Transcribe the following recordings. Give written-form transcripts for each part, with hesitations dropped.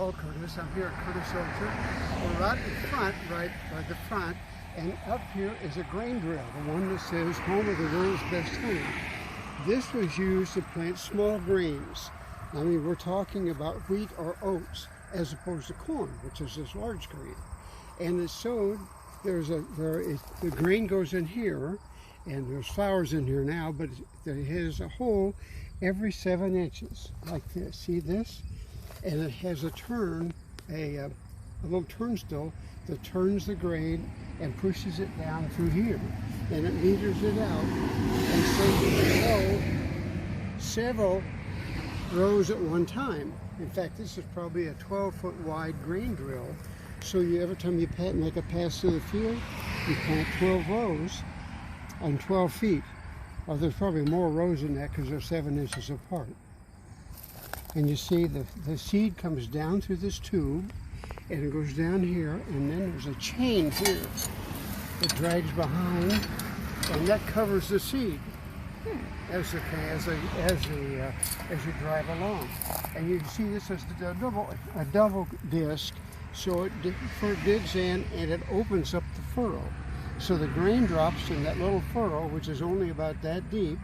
Paul Curtis. I'm here at Curtis Orchard. We're right in front, right by the front, and up here is a grain drill, the one that says home of the world's best ham. This was used to plant small grains. I mean, we're talking about wheat or oats as opposed to corn, which is this large grain. And it's sowed, the grain goes in here, and there's flowers in here now, but it has a hole every 7 inches, like this. See this? And it has a turn, a little turnstile that turns the grain and pushes it down through here. And it meters it out. And so you can sow several rows at one time. In fact, this is probably a 12-foot wide grain drill. So every time you make a pass through the field, you plant 12 rows on 12 feet. Well, there's probably more rows than that because they're 7 inches apart. And you see the seed comes down through this tube, and it goes down here, and then there's a chain here that drags behind, and that covers the seed as you drive along. And you can see this is a double disc, so it digs in and it opens up the furrow. So the grain drops in that little furrow, which is only about that deep,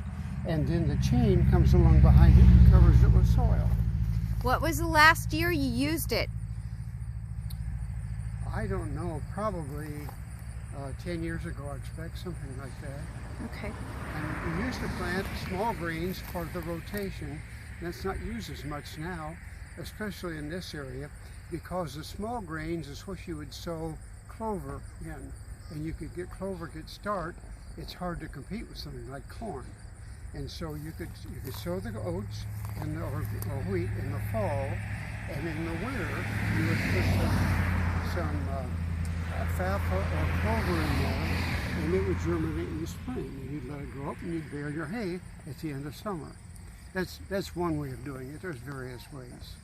and then the chain comes along behind it and covers it with soil. What was the last year you used it? I don't know, probably 10 years ago, I expect, something like that. Okay. And we used to plant small grains, part of the rotation. That's not used as much now, especially in this area, because the small grains is what you would sow clover in. And you could get clover get start, it's hard to compete with something like corn. And so you could sow the oats or wheat in the fall, and in the winter you would put some alfalfa or clover in there, and it would germinate in the spring. And you'd let it grow up, and you'd bale your hay at the end of summer. That's one way of doing it. There's various ways.